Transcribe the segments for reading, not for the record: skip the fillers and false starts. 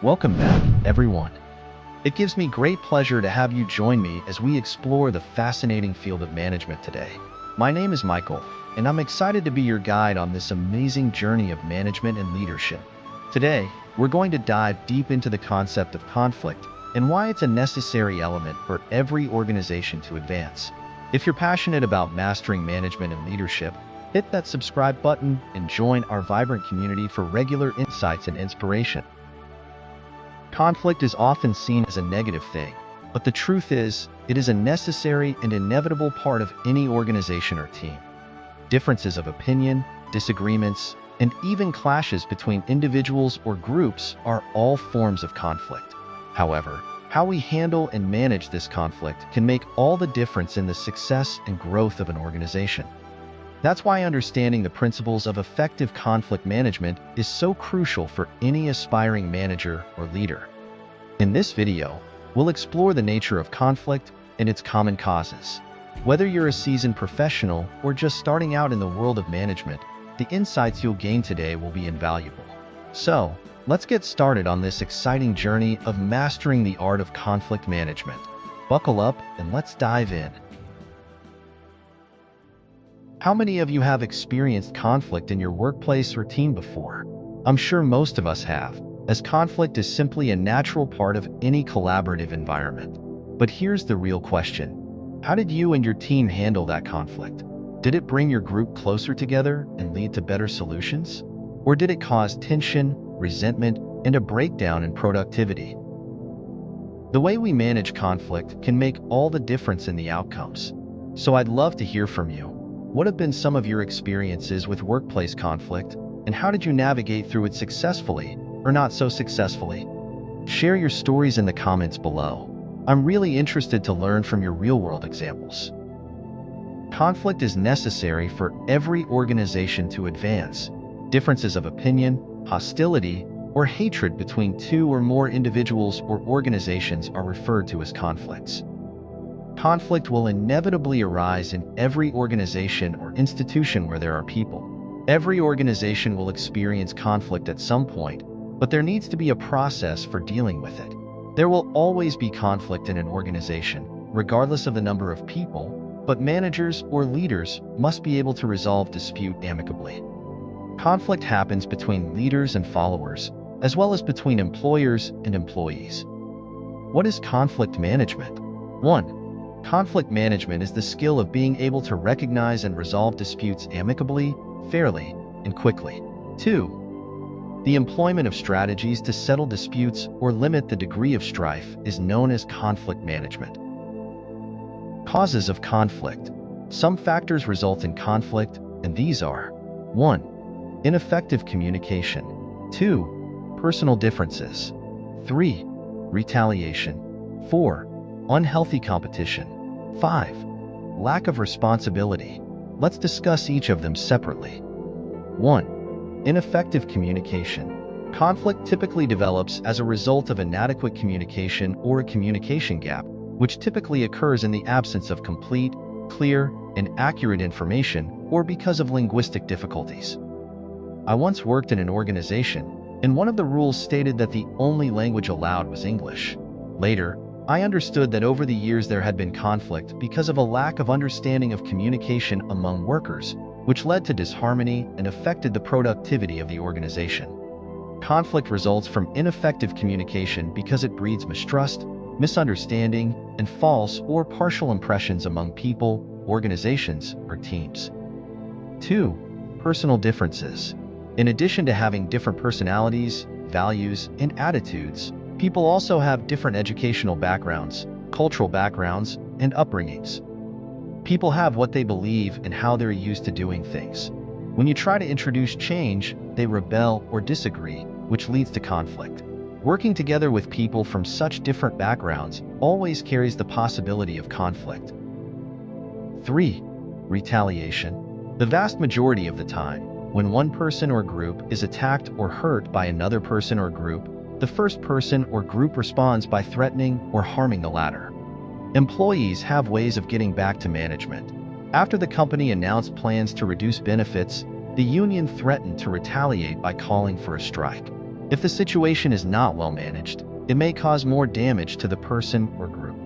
Welcome back, everyone. It gives me great pleasure to have you join me as we explore the fascinating field of management today. My name is Michael, and I'm excited to be your guide on this amazing journey of management and leadership. Today, we're going to dive deep into the concept of conflict and why it's a necessary element for every organization to advance. If you're passionate about mastering management and leadership, hit that subscribe button and join our vibrant community for regular insights and inspiration. Conflict is often seen as a negative thing, but the truth is, it is a necessary and inevitable part of any organization or team. Differences of opinion, disagreements, and even clashes between individuals or groups are all forms of conflict. However, how we handle and manage this conflict can make all the difference in the success and growth of an organization. That's why understanding the principles of effective conflict management is so crucial for any aspiring manager or leader. In this video, we'll explore the nature of conflict and its common causes. Whether you're a seasoned professional or just starting out in the world of management, the insights you'll gain today will be invaluable. So, let's get started on this exciting journey of mastering the art of conflict management. Buckle up and let's dive in. How many of you have experienced conflict in your workplace or team before? I'm sure most of us have, as conflict is simply a natural part of any collaborative environment. But here's the real question. How did you and your team handle that conflict? Did it bring your group closer together and lead to better solutions? Or did it cause tension, resentment, and a breakdown in productivity? The way we manage conflict can make all the difference in the outcomes. So I'd love to hear from you. What have been some of your experiences with workplace conflict, and how did you navigate through it successfully or not so successfully? Share your stories in the comments below. I'm really interested to learn from your real-world examples. Conflict is necessary for every organization to advance. Differences of opinion, hostility, or hatred between two or more individuals or organizations are referred to as conflicts. Conflict will inevitably arise in every organization or institution where there are people. Every organization will experience conflict at some point, but there needs to be a process for dealing with it. There will always be conflict in an organization, regardless of the number of people, but managers or leaders must be able to resolve dispute amicably. Conflict happens between leaders and followers, as well as between employers and employees. What is conflict management? 1. Conflict management is the skill of being able to recognize and resolve disputes amicably, fairly, and quickly. 2. The employment of strategies to settle disputes or limit the degree of strife is known as conflict management. Causes of conflict. Some factors result in conflict, and these are 1. Ineffective communication. 2. Personal differences. 3. Retaliation. 4. Unhealthy competition. 5. Lack of responsibility. Let's discuss each of them separately. 1. Ineffective communication. Conflict typically develops as a result of inadequate communication or a communication gap, which typically occurs in the absence of complete, clear, and accurate information or because of linguistic difficulties. I once worked in an organization, and one of the rules stated that the only language allowed was English. Later, I understood that over the years there had been conflict because of a lack of understanding of communication among workers, which led to disharmony and affected the productivity of the organization. Conflict results from ineffective communication because it breeds mistrust, misunderstanding, and false or partial impressions among people, organizations, or teams. 2. Personal differences. In addition to having different personalities, values, and attitudes, people also have different educational backgrounds, cultural backgrounds, and upbringings. People have what they believe and how they're used to doing things. When you try to introduce change, they rebel or disagree, which leads to conflict. Working together with people from such different backgrounds always carries the possibility of conflict. 3. Retaliation. The vast majority of the time, when one person or group is attacked or hurt by another person or group, the first person or group responds by threatening or harming the latter. Employees have ways of getting back to management. After the company announced plans to reduce benefits, the union threatened to retaliate by calling for a strike. If the situation is not well managed, it may cause more damage to the person or group.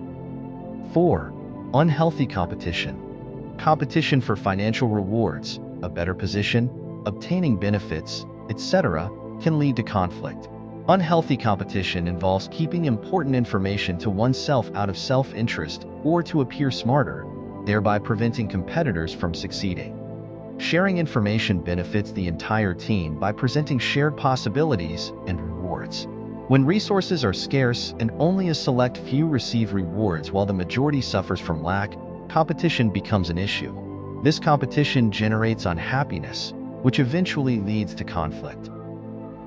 4. Unhealthy competition. Competition for financial rewards, a better position, obtaining benefits, etc., can lead to conflict. Unhealthy competition involves keeping important information to oneself out of self-interest or to appear smarter, thereby preventing competitors from succeeding. Sharing information benefits the entire team by presenting shared possibilities and rewards. When resources are scarce and only a select few receive rewards while the majority suffers from lack, competition becomes an issue. This competition generates unhappiness, which eventually leads to conflict.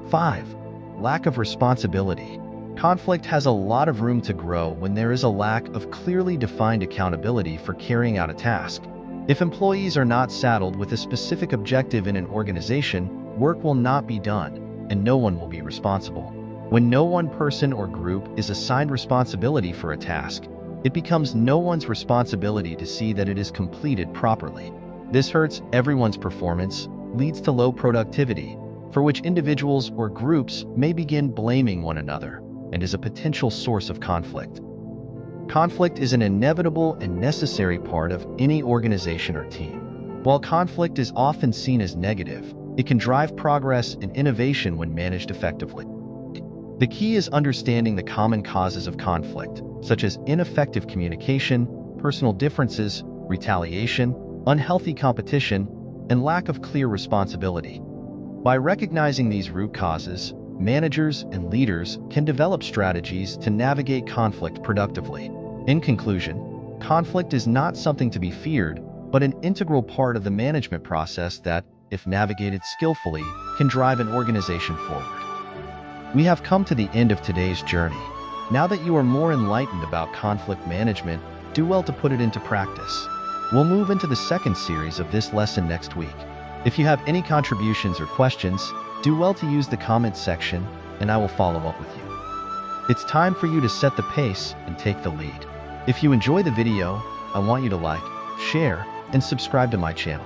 5. Lack of responsibility. Conflict has a lot of room to grow when there is a lack of clearly defined accountability for carrying out a task. If employees are not saddled with a specific objective in an organization, work will not be done, and no one will be responsible. When no one person or group is assigned responsibility for a task, it becomes no one's responsibility to see that it is completed properly. This hurts everyone's performance, leads to low productivity, for which individuals or groups may begin blaming one another, and is a potential source of conflict. Conflict is an inevitable and necessary part of any organization or team. While conflict is often seen as negative, it can drive progress and innovation when managed effectively. The key is understanding the common causes of conflict, such as ineffective communication, personal differences, retaliation, unhealthy competition, and lack of clear responsibility. By recognizing these root causes, managers and leaders can develop strategies to navigate conflict productively. In conclusion, conflict is not something to be feared, but an integral part of the management process that, if navigated skillfully, can drive an organization forward. We have come to the end of today's journey. Now that you are more enlightened about conflict management, do well to put it into practice. We'll move into the second series of this lesson next week. If you have any contributions or questions, do well to use the comments section, and I will follow up with you. It's time for you to set the pace and take the lead. If you enjoy the video, I want you to like, share, and subscribe to my channel.